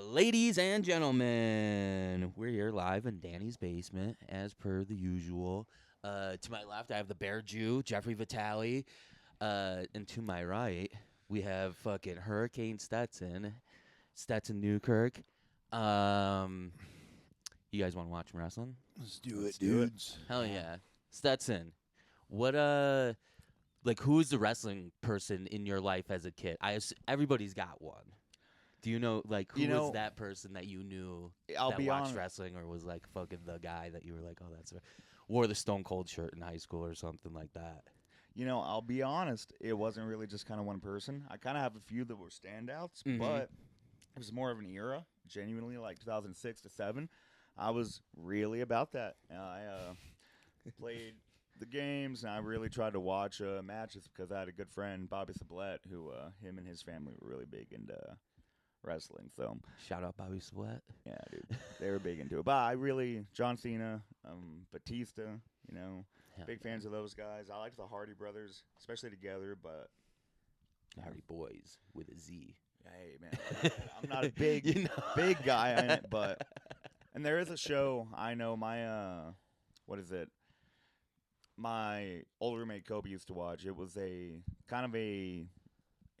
Ladies and gentlemen, we're here live in Danny's basement, as per the usual. To my left, I have the Bear Jew, Jeffrey Vitale. And to my right, we have fucking Hurricane Stetson Newkirk. You guys want to watch some wrestling? Let's do it, dudes. Hell yeah. Stetson, what, who is the wrestling person in your life as a kid? Everybody's got one. Do you know, who was that person that you knew that watched wrestling or was, fucking the guy that you were like, oh, that's wore the Stone Cold shirt in high school or something like that? I'll be honest. It wasn't really just kind of one person. I kind of have a few that were standouts, but it was more of an era, genuinely, like 2006 to 7. I was really about that. I played the games, and I really tried to watch matches because I had a good friend, Bobby Sablett, who him and his family were really big into wrestling. So shout out Bobby Sablett. Yeah, dude, they were big into it. But I really, John Cena, Batista, big fans of those guys. I liked the Hardy brothers, especially together. But Hardy Boys with a Z. Hey man, I'm not a big big guy in it, but and there is a show I know my what is it? My old roommate Kobe used to watch. It was a kind of a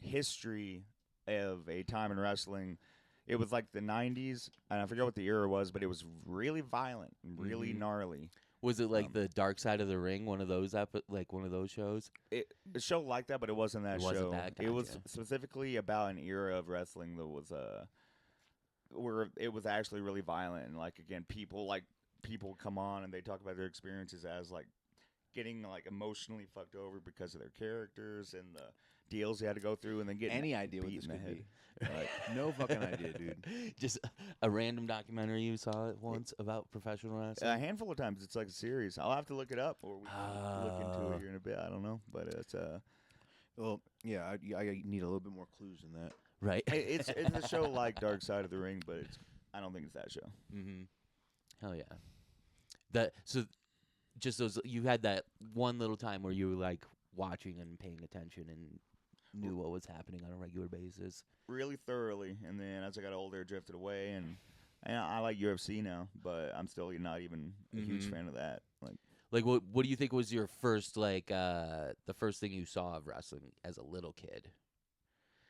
history of a time in wrestling. It was like the 90s, and I forget what the era was, but it was really violent and really gnarly. Was it like the Dark Side of the Ring, one of those one of those shows? A show like that, but it wasn't that show. Wasn't that, gotcha. It was specifically about an era of wrestling that was where it was actually really violent, and again, people come on and they talk about their experiences as getting emotionally fucked over because of their characters and the deals they had to go through, and then getting any idea what this could be. No fucking idea, dude. Just a random documentary you saw once about professional wrestling? A handful of times. It's like a series. I'll have to look it up, or we can look into it here in a bit. I don't know, but it's well, yeah, I need a little bit more clues than that. Right. It's a show like Dark Side of the Ring, but I don't think it's that show. Mm-hmm. Hell yeah. Just those, you had that one little time where you were watching and paying attention and knew what was happening on a regular basis. Really thoroughly, and then as I got older, it drifted away, and I like UFC now, but I'm still not even a huge fan of that. What do you think was your first the first thing you saw of wrestling as a little kid?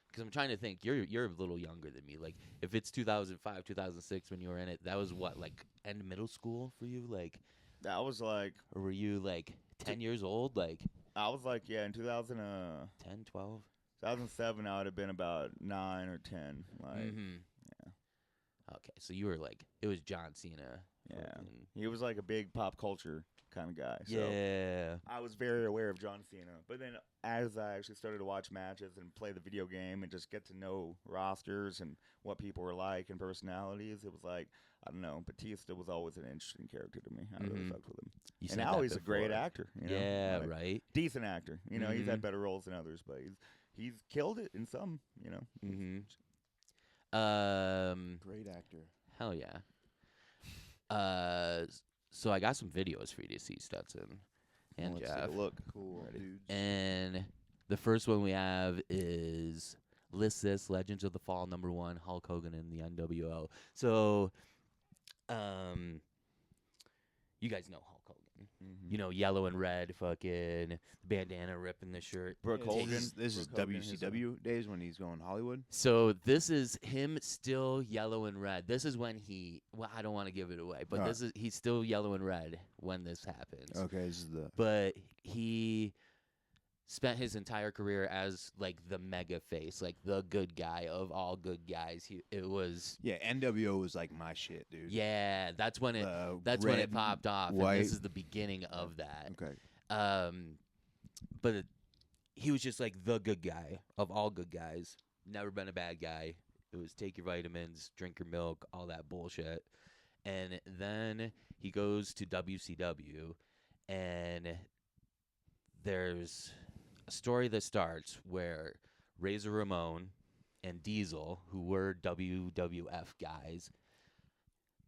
Because I'm trying to think, you're a little younger than me. If it's 2005, 2006 when you were in it, that was what end of middle school for you, That was or were you 10 years old? I was in 2000 10, 12? 2007, I would have been about 9 or 10. Yeah. Okay, so you were it was John Cena. Yeah. He was a big pop culture kind of guy. So yeah. I was very aware of John Cena. But then as I actually started to watch matches and play the video game and just get to know rosters and what people were like and personalities, it was I don't know, Batista was always an interesting character to me. I really fucked with him. And now he's a great actor. Yeah, right. Decent actor. He's had better roles than others, but he's killed it in some, Great actor. Hell yeah. So I got some videos for you to see, Stetson and Let's Jeff. take a look. Cool, dudes. And the first one we have is List This, Legends of the Fall, #1, Hulk Hogan in the NWO. So, you guys know Hulk Hogan. Yellow and red, fucking bandana ripping the shirt. Brooke Hogan. This is WCW days when he's going Hollywood. So this is him still yellow and red. This is when I don't want to give it away, but he's still yellow and red when this happens. Okay, But he spent his entire career as the mega face, the good guy of all good guys. It was NWO was my shit, dude. Yeah, that's when it when it popped off. White. And this is the beginning of that. Okay. But he was just the good guy of all good guys. Never been a bad guy. It was take your vitamins, drink your milk, all that bullshit. And then he goes to WCW, and there's a story that starts where Razor Ramon and Diesel, who were WWF guys,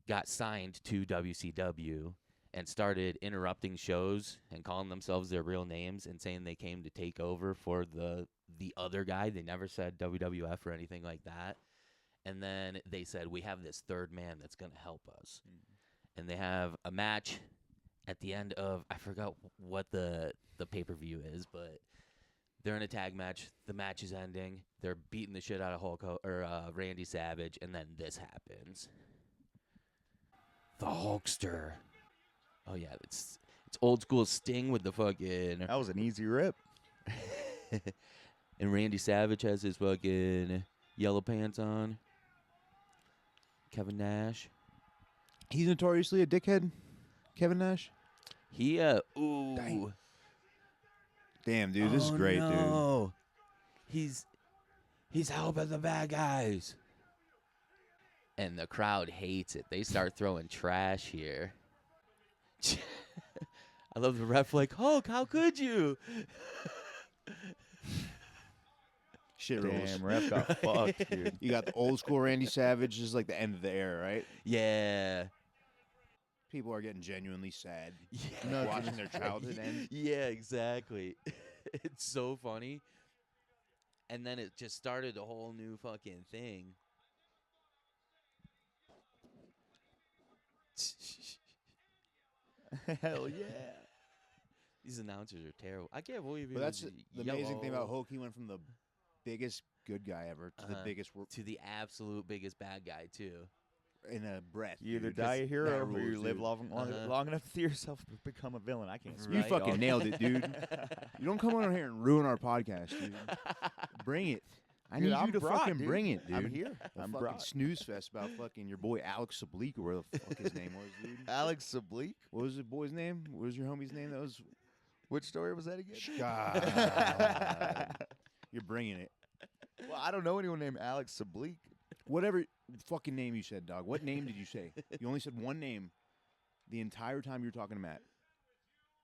got signed to WCW and started interrupting shows and calling themselves their real names and saying they came to take over for the other guy. They never said WWF or anything like that. And then they said, we have this third man that's going to help us. And they have a match at the end of, I forgot what the pay-per-view is, but they're in a tag match. The match is ending. They're beating the shit out of Randy Savage, and then this happens. The Hulkster. Oh yeah, it's old school Sting with the fucking. That was an easy rip. And Randy Savage has his fucking yellow pants on. Kevin Nash. He's notoriously a dickhead, Kevin Nash. He ooh. Damn, dude, this is great, no. He's helping the bad guys. And the crowd hates it. They start throwing trash here. I love the ref like, Hulk, how could you? Shit rules. Damn, ref got fucked, dude. You got the old school Randy Savage, just like the end of the era, right? Yeah. People are getting genuinely sad Yeah. watching their childhood end. Yeah, exactly. It's so funny. And then it just started a whole new fucking thing. Hell yeah. These announcers are terrible. I can't believe But that's the amazing thing about yellow Hulk. He went from the biggest good guy ever to the biggest to the absolute biggest bad guy too. in a breath. You either dude. die a hero That or you rules, live dude. long enough to see yourself become a villain. I can't speak. You Right, fucking dog. nailed it, dude. You don't come on here and ruin our podcast, dude. Bring it. I Dude, need I'm you to brought, fucking dude. bring it, dude. I'm here. A I'm fucking brought. snooze fest about fucking your boy Alex Sableek or where the fuck his name was, dude. Alex Sableek? What was the boy's name? What was your homie's name? That was Which story was that again? God. You're bringing it. Well, I don't know anyone named Alex Sableek. Whatever fucking name you said, dog. What name did you say? You only said one name the entire time you were talking to Matt.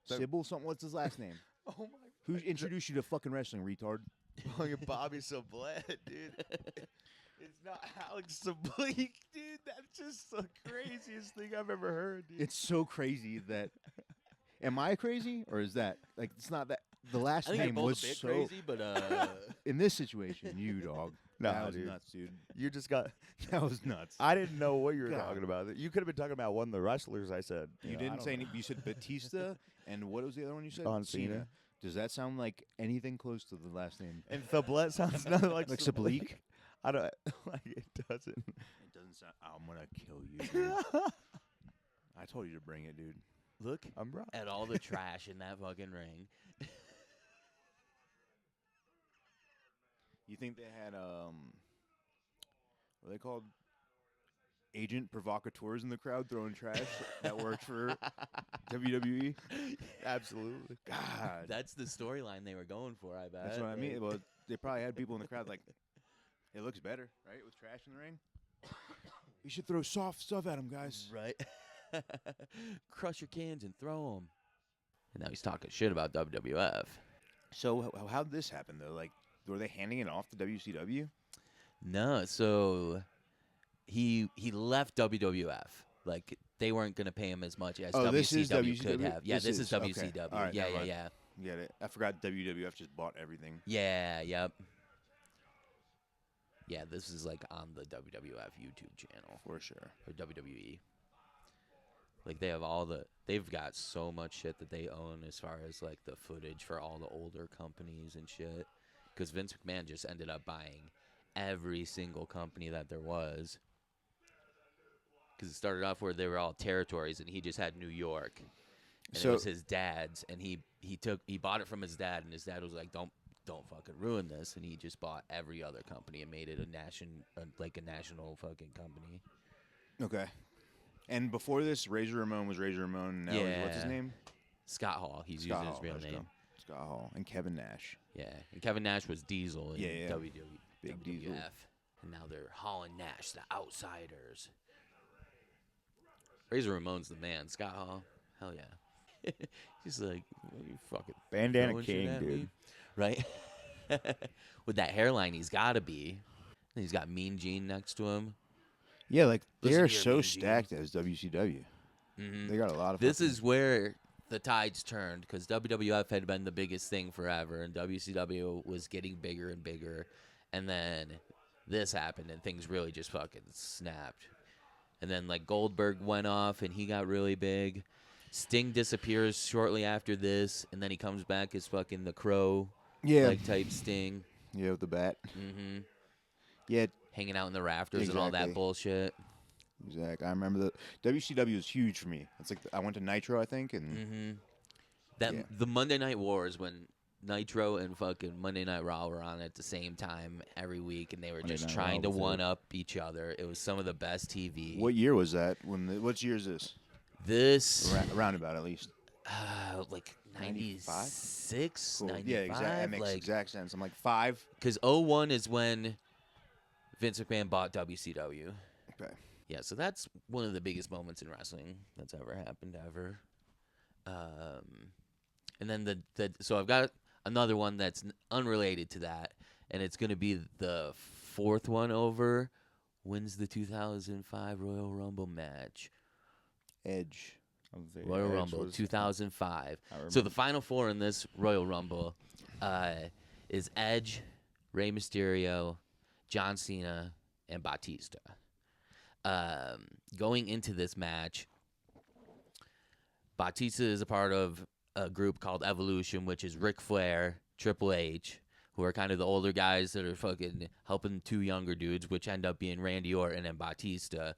So- Sybil something. What's his last name? Oh my Who introduced you to fucking wrestling, retard? fucking Bobby Sablet, dude. It's not Alex Sableek, dude. That's just the craziest thing I've ever heard, dude. It's so crazy that. Am I crazy or is that like it's not that the last I think name they're was both a bit so crazy, but in this situation, you dog. Nah, that was dude. nuts, dude. You just got. That was nuts. I didn't know what you were God. talking about. You could have been talking about one of the wrestlers. I said. You know, I didn't don't say know. any. You said Batista, and what was the other one you said? John Cena. Does that sound like anything close to the last name? And Sablet sounds nothing like Like Sableek? I don't like it doesn't. It doesn't sound. I'm gonna kill you. Dude. I told you to bring it, dude. look I'm right. at all the trash in that fucking ring. You think they had what are they called? Agent provocateurs in the crowd throwing trash that worked for WWE. Absolutely. God, That's the storyline they were going for, I bet. that's what I mean. Like, Well, they probably had people in the crowd like, it looks better, right, with trash in the ring. You should throw soft stuff at him, guys. right? Crush your cans and throw them. And now he's talking shit about WWF. So how'd this happen though? Like, were they handing it off to WCW? No, so he left WWF. Like they weren't gonna pay him as much as Oh, this is WCW could WCW? have. Yeah, this is okay. WCW. All right, yeah, never yeah, mind. yeah. Get it? I forgot WWF just bought everything. Yeah, yep. Yeah, this is like on the WWF YouTube channel For sure. or WWE. Like they've got so much shit that they own as far as like the footage for all the older companies and shit. Because Vince McMahon just ended up buying every single company that there was. Because it started off where they were all territories, and he just had New York, and So- it was his dad's, and he bought it from his dad, and his dad was like, don't fucking ruin this, and he just bought every other company and made it a national fucking company. Okay. And before this, Razor Ramon was Razor Ramon. And now he's, what's his Yeah. name? Scott Hall, he's Scott using Hall, his real let's go. name. Scott Hall and Kevin Nash. Yeah, and Kevin Nash was Diesel in Yeah, yeah. WWE, Big WWF, Diesel. and now they're Hall and Nash, the outsiders. Razor Ramon's the man. Scott Hall, hell yeah. He's like, "What, you fucking Bandana throwing shit King, at me?" dude. Right? With that hairline, he's got to be. And he's got Mean Gene next to him. Yeah, like Listen they're here, so Mean Gene. stacked as WCW. Mhm. They got a lot of. This is where the tides turned because WWF had been the biggest thing forever, and WCW was getting bigger and bigger. And then this happened and things really just fucking snapped. And then like Goldberg went off and he got really big. Sting disappears shortly after this, and then he comes back as fucking the Crow, Yeah. like type Sting. Yeah, with the bat. Mm-hmm. Yeah, Hanging out in the rafters and all that Exactly. bullshit. exactly. I remember the WCW was huge for me. It's like I went to Nitro, I think, and Mm-hmm. That Yeah. the Monday Night Wars when Nitro and fucking Monday Night Raw were on at the same time every week, and they were Monday just Night trying Raw to was it. one up each other. It was some of the best TV. what year was that? What year is this? This Roundabout, at least. like 95? 96, Cool. 95, Yeah, exactly. That makes like exact sense. I'm like 5. because 01 is when Vince McMahon bought WCW. Okay. Yeah, so that's one of the biggest moments in wrestling that's ever happened ever. And then so I've got another one that's unrelated to that, and it's going to be the fourth one over. Wins the 2005 Royal Rumble match. Edge. I was there. Royal Edge Rumble was- 2005. I So the remember. final four in this Royal Rumble is Edge, Rey Mysterio, John Cena, and Batista. Going into this match, Batista is a part of a group called Evolution, which is Ric Flair, Triple H, who are kind of the older guys that are fucking helping two younger dudes, which end up being Randy Orton and Batista.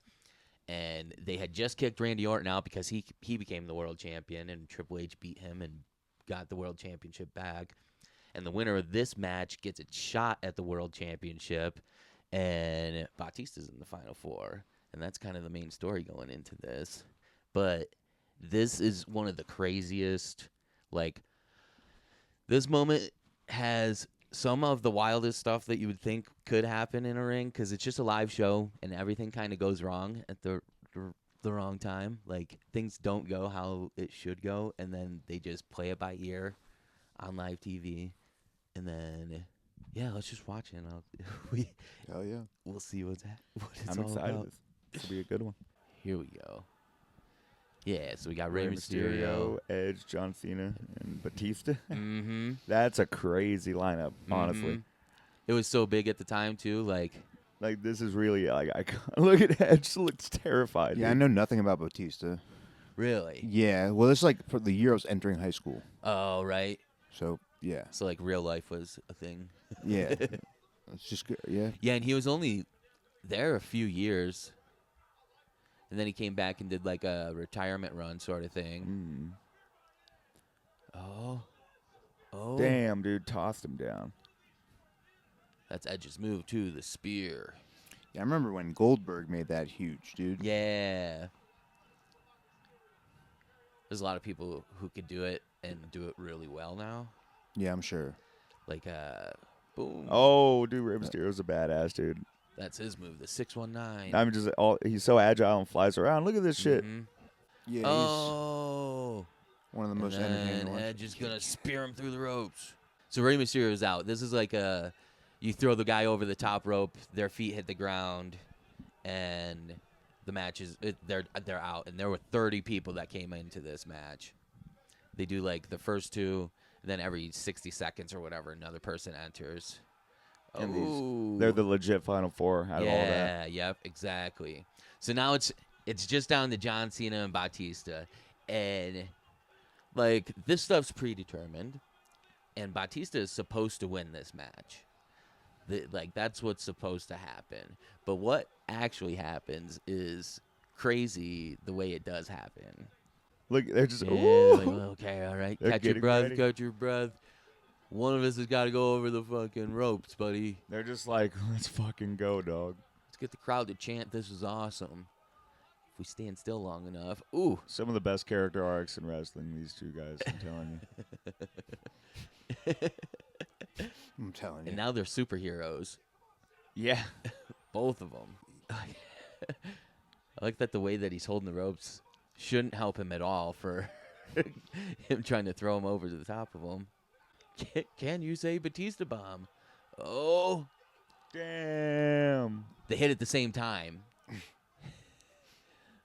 And they had just kicked Randy Orton out because he became the world champion, and Triple H beat him and got the world championship back. And the winner of this match gets a shot at the world championship, and Batista's in the final four. And that's kind of the main story going into this. But this is one of the craziest, like, this moment has some of the wildest stuff that you would think could happen in a ring, because it's just a live show and everything kind of goes wrong at the wrong time. Like, things don't go how it should go, and then they just play it by ear on live TV. And then, yeah, let's just watch it. And Hell yeah. we'll see what it's I'm all excited. about. This will be a good one. Here we go. Yeah, so we got Rey Mysterio. Edge, John Cena, and Batista. Mm-hmm. That's a crazy lineup, honestly. Mhm. It was so big at the time too. Like, Like this is really like look at Edge. Looks terrified. Yeah, I dude. know nothing about Batista. really? Yeah, well, it's like for the year I was entering high school. Oh, right. So, yeah. So like real life was a thing. Yeah. It's just good. Yeah. Yeah, and he was only there a few years, and then he came back and did like a retirement run sort of thing. Oh. Damn, dude, tossed him down. That's Edge's move too, the spear. Yeah, I remember when Goldberg made that huge, dude. Yeah. There's a lot of people who could do it and do it really well now. Yeah, I'm sure. Like, boom. Oh, dude, Rey Mysterio's a badass, dude. That's his move, the 619. I'm just he's so agile and flies around. Look at this shit. Mhm. Yeah, Oh. he's one of the And most entertaining then ones. Edge is going to spear him through the ropes. So Rey Mysterio's out. This is like you throw the guy over the top rope, their feet hit the ground, and the match is they're out. And there were 30 people that came into this match. They do like the first two, and then every 60 seconds or whatever, another person enters. And Ooh. They're the legit Final Four out of all that. Yeah, yep, exactly. So now it's just down to John Cena and Batista, and like this stuff's predetermined, and Batista is supposed to win this match. Like that's what's supposed to happen. But what actually happens is crazy the way it does happen. Look, they're just Yeah, ooh. like, well, okay, all right, They're catch your getting breath, ready. catch your breath. One of us has got to go over the fucking ropes, buddy. They're just like, let's fucking go, dog. Let's get the crowd to chant, "This is awesome." If we stand still long enough. Ooh. Some of the best character arcs in wrestling, these two guys, I'm telling you. I'm telling you. And now they're superheroes. Yeah. Both of them. I like that the way that he's holding the ropes shouldn't help him at all for him trying to throw him over to the top of him. Can you say Batista bomb? Oh. Damn. They hit at the same time.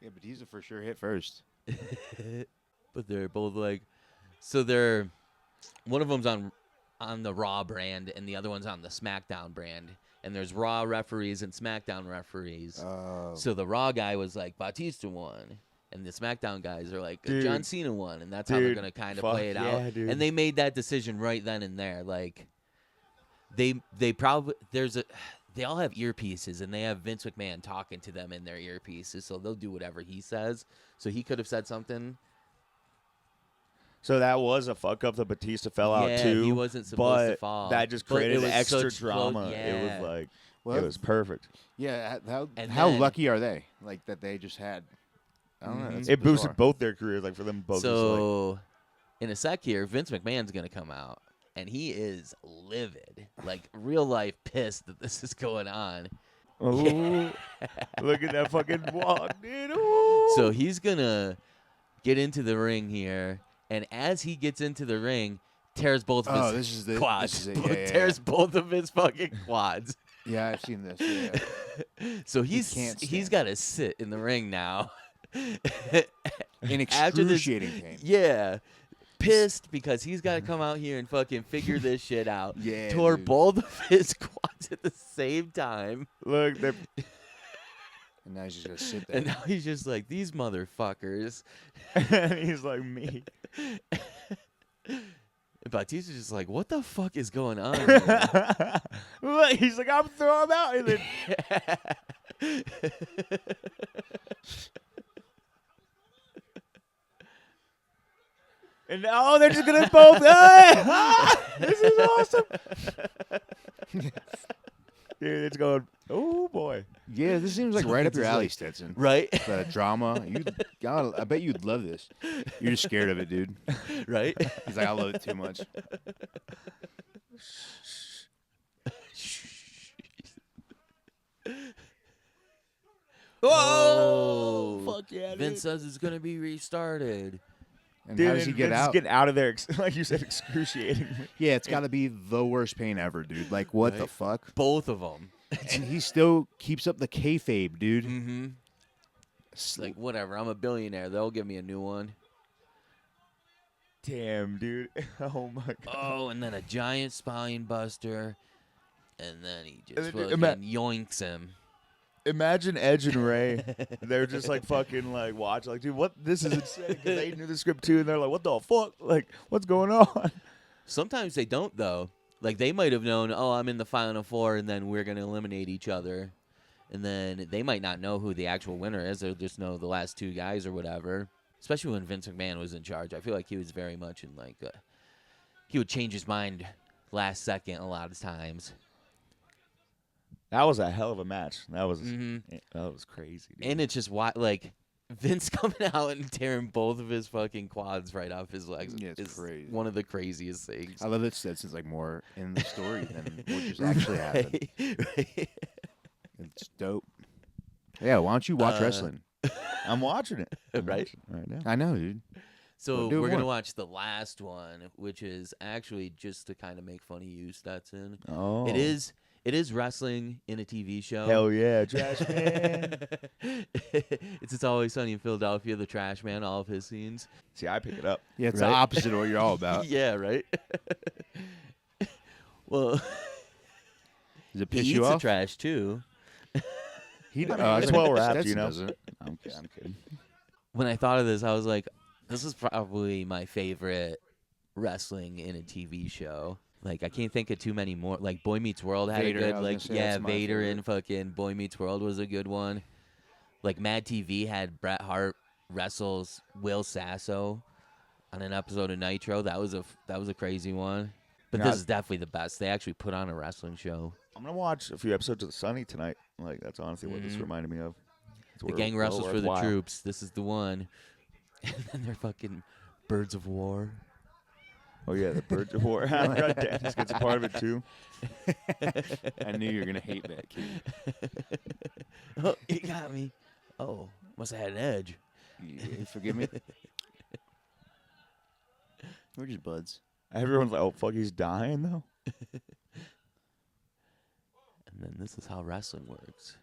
Yeah, Batista for sure hit first. But they're both like, so one of them's on the Raw brand and the other one's on the SmackDown brand. and there's Raw referees and SmackDown referees. Oh. So the Raw guy was like Batista won, and the SmackDown guys are like Dude. John Cena won, and that's how they're Dude, gonna kind of fuck play it yeah, out. dude. And they made that decision right then and there. Like they probably they all have earpieces, and they have Vince McMahon talking to them in their earpieces, so they'll do whatever he says. So he could have said something. So that was a fuck up. The Batista fell out Yeah, too. he wasn't supposed to but fall. that just But it created was extra such drama. yeah. It was like Well, it was perfect. Yeah, And how then- lucky are they? Like that they just had. I don't know. Mhm. That's It boosted bizarre. both their careers. Like for them both. So in a sec here, Vince McMahon's gonna come out, and he is livid, like real life pissed that this is going on. oh, look at that fucking walk, dude. Ooh. So he's gonna get into the ring here, and as he gets into the ring, tears both of Oh, his this is the quads. This is it. Yeah, yeah, Tears both of his fucking quads. yeah, I've seen this. Yeah. So can't he's stand. got to sit in the ring now. In After this- excruciating pain. Yeah. Pissed because he's got to come out here and fucking figure this shit out. Yeah, Tore dude. both of his quads at the same time. Look, they're And now he's just gonna sit there. And now he's just like, these motherfuckers. he's like me. And Batista's just like, what the fuck is going on here? Look, he's like, I'm throwing him out. And then and now they're just gonna both. This is awesome. Dude, it's going. Oh boy. Yeah, this seems like So right it's up your just alley, like- Stetson. Right? The drama. I bet you'd love this. You're just scared of it, dude. Right? He's like, I love it too much. Oh, fuck yeah, Vince says it's going to be restarted. And Dude, how does he and get Vince is out? getting out of there, like you said, excruciating. Yeah, it's got to be the worst pain ever, dude. Like, what the Right? fuck? Both of them. And he still keeps up the kayfabe, dude. Mm-hmm. It's like, whatever, I'm a billionaire. They'll give me a new one. Damn, dude. Oh my god. Oh, and then a giant spine buster. And then he just then, dude, fucking yoinks him. Imagine Edge and Ray. They're just like fucking like watch like, dude, what? This is insane. 'Cause they knew the script too, and they're like, what the fuck? Like, what's going on? Sometimes they don't, though. Like, they might have known, oh, I'm in the Final Four, and then we're going to eliminate each other. And then they might not know who the actual winner is. They'll just know the last two guys or whatever. Especially when Vince McMahon was in charge. I feel like he was very much in, like, he would change his mind last second a lot of times. That was a hell of a match. That was Mm-hmm. that was crazy. Dude. And it's just, like, Vince coming out and tearing both of his fucking quads right off his legs Yeah, it's is crazy. one of the craziest things. I love that Stetson's like more in the story than what just actually happened. Right. It's dope. Yeah, why don't you watch wrestling? I'm watching it. I'm Right? watching it right now. I know, dude. So do it we're going to more. watch the last one, which is actually just to kind of make fun of you, Stetson. Oh, It is wrestling in a TV show. Hell yeah, trash man. It's Always Sunny in Philadelphia, the trash man, all of his scenes. See, I pick it up. Yeah, it's Right? the opposite of what you're all about. Yeah, right? Well, Does it he piss eats you the off? trash, too. He It's well wrapped, Stetson you know. doesn't. I'm kidding. When I thought of this, I was like, this is probably my favorite wrestling in a TV show. Like, I can't think of too many more. Like, Boy Meets World had Vader, a I good, was like, gonna say, yeah, that's my Vader favorite. and fucking Boy Meets World was a good one. Like, Mad TV had Bret Hart wrestles Will Sasso on an episode of Nitro. That was a crazy one. But Yeah, this is definitely the best. They actually put on a wrestling show. I'm gonna watch a few episodes of The Sunny tonight. Like that's honestly what this Mhm. reminded me of. It's The well- gang well wrestles for the worthwhile. troops. This is the one. And then they're fucking birds of war. Oh yeah, the Birds of War. God damn, this gets a part of it too. I knew you were gonna hate that kid. Oh, he got me. Oh, must have had an edge. Yeah, forgive me. We're just buds. Everyone's like, "Oh fuck, he's dying though." And then this is how wrestling works.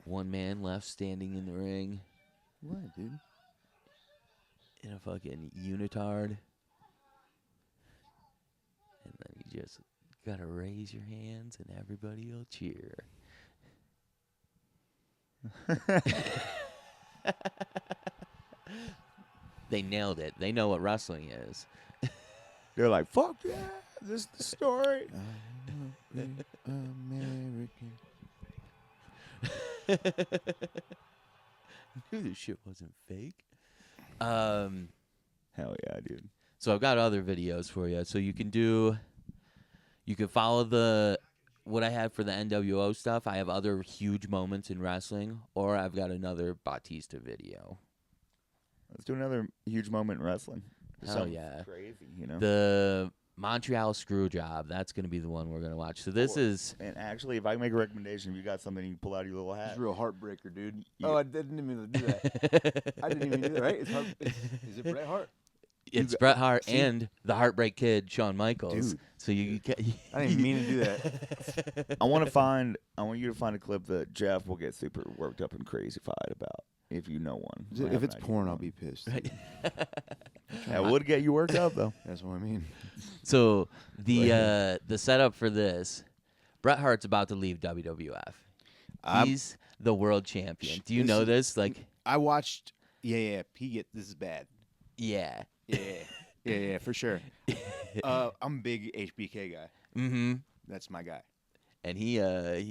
One man left standing in the ring What, dude? in a fucking unitard. And then he just Gotta raise your hands and everybody will cheer. They nailed it. They know what wrestling is. They're like, fuck yeah, this is the story. American. Knew this shit wasn't fake. Hell yeah, dude. So I've got other videos for you. So you can follow what I have for the NWO stuff. I have other huge moments in wrestling, or I've got another Batista video. Let's do another huge moment in wrestling. Hell Something yeah. crazy, you know. The Montreal Screwjob. That's going to be the one we're going to watch. So this is... And actually, if I can make a recommendation, if you got something, you can pull out of your little hat. It's a real heartbreaker, dude. Yeah. Oh, I didn't even do that. I didn't even do that, right? Is it Bret Hart? It's Bret Hart and the Heartbreak Kid, Shawn Michaels. Dude. So you I didn't even mean to do that. I want you to find a clip that Jeff will get super worked up and crazyfied about. If you know one. I If have it's an idea porn, of I'll one. be pissed. Right. That would get you worked up though. That's what I mean. So the setup for this, Bret Hart's about to leave WWF. He's the world champion. Do you this know is- this? Like, I watched. Yeah. This is bad. yeah. Yeah, for sure. I'm a big HBK guy. Mm-hmm. That's my guy. And he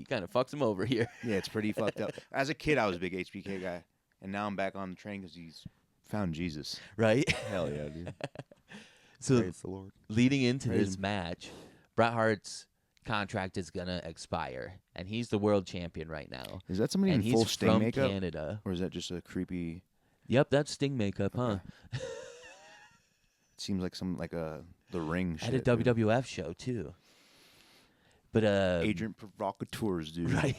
kind of fucks him over here. Yeah, it's pretty fucked up. As a kid, I was a big HBK guy, and now I'm back on the train because he's found Jesus. Right? Hell yeah, dude. So Praise the Lord. leading into Praise this him. match, Bret Hart's contract is going to expire. And he's the world champion right now. Is that somebody And in full he's Sting from makeup, Canada. or is that just a creepy? Yep, that's Sting makeup, huh? Seems like the Ring At shit. a dude. WWF show, too. But, Agent provocateurs, dude. Right.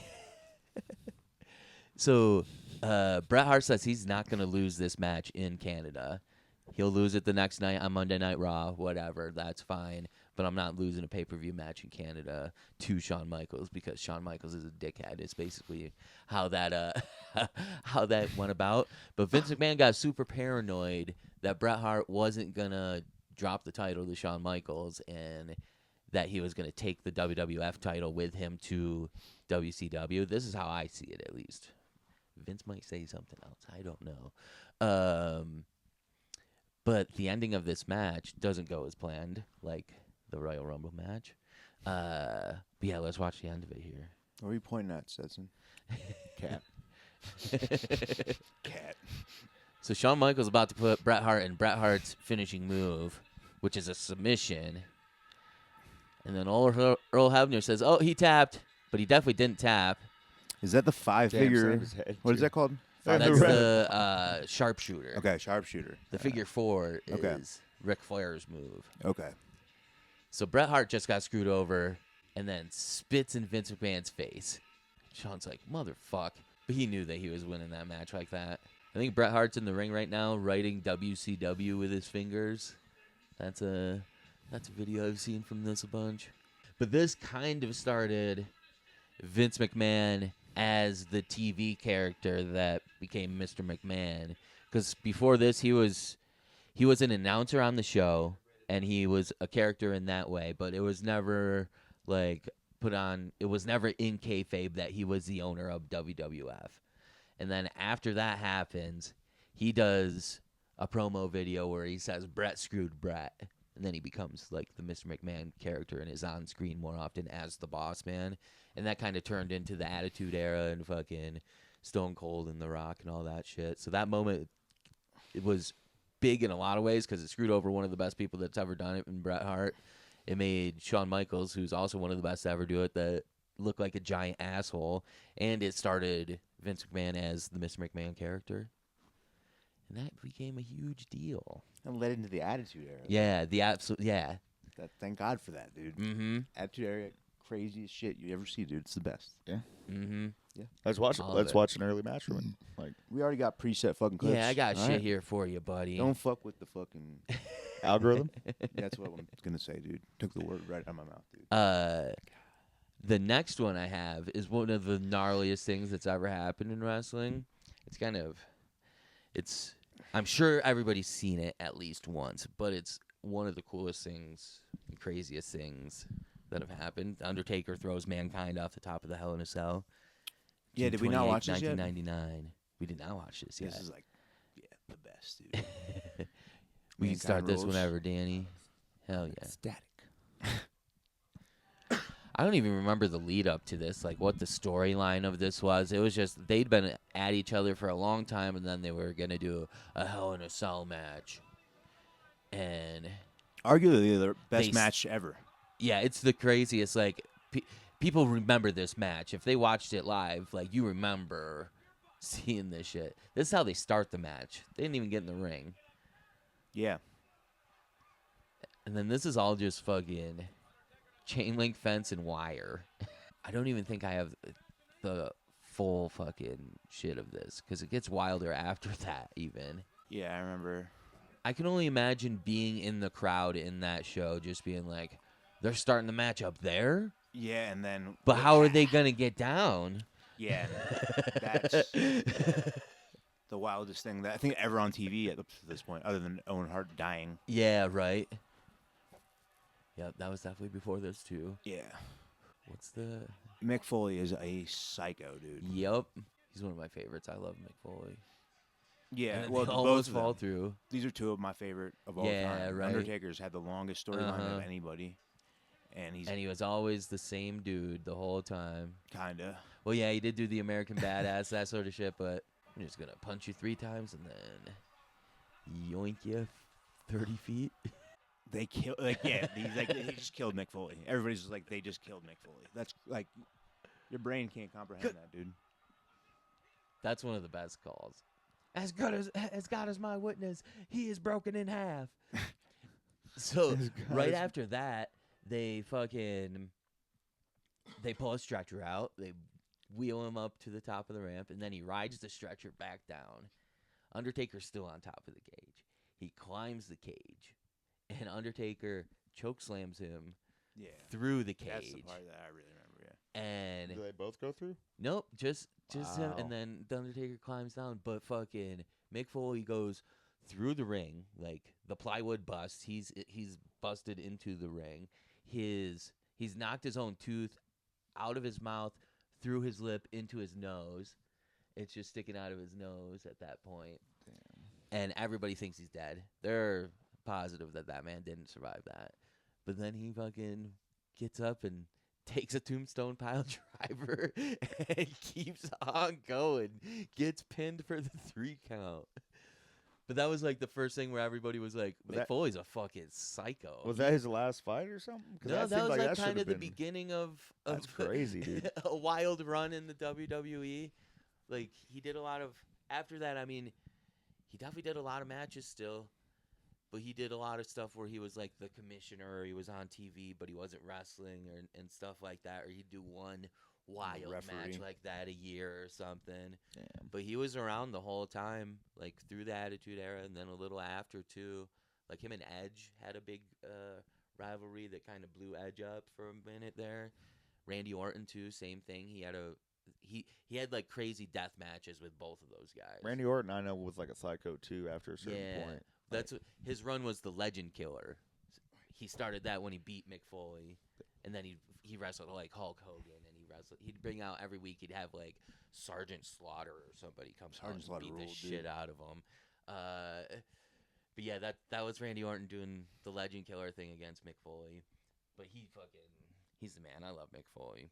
So, Bret Hart says he's not going to lose this match in Canada. He'll lose it the next night on Monday Night Raw, whatever. That's fine. But I'm not losing a pay-per-view match in Canada to Shawn Michaels because Shawn Michaels is a dickhead. It's basically how that how that went about. But Vince McMahon got super paranoid that Bret Hart wasn't going to drop the title to Shawn Michaels and that he was going to take the WWF title with him to WCW. This is how I see it, at least. Vince might say something else. I don't know. But the ending of this match doesn't go as planned, like the Royal Rumble match. But yeah, let's watch the end of it here. What are you pointing at, Stetson? Cat. Cat. So Shawn Michaels about to put Bret Hart in Bret Hart's finishing move, which is a submission. And then Earl Hebner says, oh, he tapped, but he definitely didn't tap. Is that the Damn, five-figure? son of his head, What is too. that called? That's That's the the sharpshooter. Okay, sharpshooter. The figure four Okay. is Ric Flair's move. Okay. So Bret Hart just got screwed over and then spits in Vince McMahon's face. Shawn's like, motherfuck. But he knew that he was winning that match like that. I think Bret Hart's in the ring right now writing WCW with his fingers. That's a video I've seen from this a bunch. But this kind of started Vince McMahon as the TV character that became Mr. McMahon. Because before this, he was an announcer on the show, and he was a character in that way. But it was never like put on. It was never in kayfabe that he was the owner of WWF. And then after that happens, he does a promo video where he says Bret screwed Bret. And then he becomes like the Mr. McMahon character and is on screen more often as the boss man. And that kind of turned into the Attitude Era and fucking Stone Cold and The Rock and all that shit. So that moment, it was big in a lot of ways because it screwed over one of the best people that's ever done it in Bret Hart. It made Shawn Michaels, who's also one of the best to ever do it, that look like a giant asshole. And it started Vince McMahon as the Mr. McMahon character. And that became a huge deal. And led into the Attitude Era. Yeah, the absolute, yeah. Thank God for that, dude. Mm-hmm. Attitude Era, craziest shit you ever see, dude. It's the best. Mm-hmm. Let's watch. All of Let's it. watch an early match from it. Like We already got preset fucking clips. Yeah, I got all shit right? here for you, buddy. Don't fuck with the fucking. algorithm. That's what I'm gonna say, dude. Took the word right out of my mouth, dude. The next one I have is one of the gnarliest things that's ever happened in wrestling. I'm sure everybody's seen it at least once, but it's one of the coolest things and craziest things that have happened. Undertaker throws Mankind off the top of the Hell in a Cell. Yeah, did we not watch this yet? 1999. We did not watch this yet. This is like, the best, dude. We can start Mankind this rules. whenever, Danny. Hell yeah. Static. I don't even remember the lead up to this, like what the storyline of this was. It was just they'd been at each other for a long time, and then they were gonna do a Hell in a Cell match. And Arguably the best They s- match ever. yeah, it's the craziest. Like people remember this match if they watched it live. Like you remember seeing this shit. This is how they start the match. They didn't even get in the ring, Yeah. and then this is all just fucking chain link fence and wire. I don't even think I have the full fucking shit of this because it gets wilder after that even. Yeah, I remember. I can only imagine being in the crowd in that show just being like, they're starting the match up there? Yeah, and then. But how are they going to get down? Yeah, that's the wildest thing that I think ever on TV up to this point, other than Owen Hart dying. Yeah, right. Yep, that was definitely before this too. Yeah. What's the... Mick Foley is a psycho, dude. Yep. He's one of my favorites. I love Mick Foley. Yeah, And then well, they both almost of fall them. through. These are two of my favorite of all Yeah, time. right. Undertaker's had the longest storyline Uh-huh. of anybody, and he's And he was always the same dude the whole time. kinda. Well, yeah, he did do the American Badass, that sort of shit, but I'm just going to punch you 3 times and then yoink you 30 feet. They kill he just killed Mick Foley. Everybody's just like they just killed Mick Foley. That's like your brain can't comprehend that, dude. That's one of the best calls. As God is my witness, he is broken in half. So As God right is- after that, they pull a stretcher out, they wheel him up to the top of the ramp, and then he rides the stretcher back down. Undertaker's still on top of the cage. He climbs the cage, and Undertaker chokeslams him Yeah, through the cage. that's the part that I really remember. Yeah, And Do they both go through? nope, just him, Wow. and then the Undertaker climbs down. But fucking Mick Foley goes through the ring, like the plywood busts. He's busted into the ring. He's knocked his own tooth out of his mouth, through his lip, into his nose. It's just sticking out of his nose at that point. Damn. And everybody thinks he's dead. They're positive that man didn't survive that. But then he fucking gets up and takes a tombstone pile driver and keeps on going. Gets pinned for the 3 count. But that was like the first thing where everybody was like, Was Mick that- Foley's a fucking psycho. Was that his last fight or something? 'Cause No, that seemed was like like that kind should've of the been- beginning of That's crazy, dude. a wild run in the WWE. Like he did a lot of after that. I mean, he definitely did a lot of matches still, but he did a lot of stuff where he was like the commissioner. Or he was on TV, but he wasn't wrestling and stuff like that. Or he'd do one wild match Referee. like that a year or something. Damn. But he was around the whole time, like through the Attitude Era, and then a little after too. Like him and Edge had a big rivalry that kind of blew Edge up for a minute there. Randy Orton too, same thing. He had like crazy death matches with both of those guys. Randy Orton, I know, was like a psycho too after a certain Yeah, point. that's what, his run was the Legend Killer. He started that when he beat Mick Foley, and then he wrestled like Hulk Hogan, and he'd bring out every week. He'd have like Sergeant Slaughter or somebody come out Sergeant and Slaughter beat the ruled, shit dude. out of him. But yeah, that was Randy Orton doing the Legend Killer thing against Mick Foley. But he's the man. I love Mick Foley.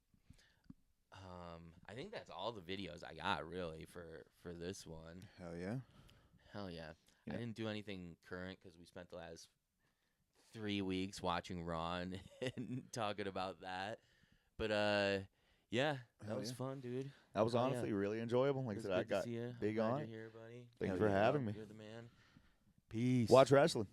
I think that's all the videos I got really for this one. Hell yeah. Hell yeah. Yeah. I didn't do anything current because we spent the last 3 weeks watching Raw and talking about that. But yeah, that Hell was yeah. fun, dude. That was Oh, yeah. honestly really enjoable. Like I It was said, I good to got see ya. big I'm glad on you're it. here, buddy. Thank Hell you for yeah. having me. You're the man. Peace. Watch wrestling.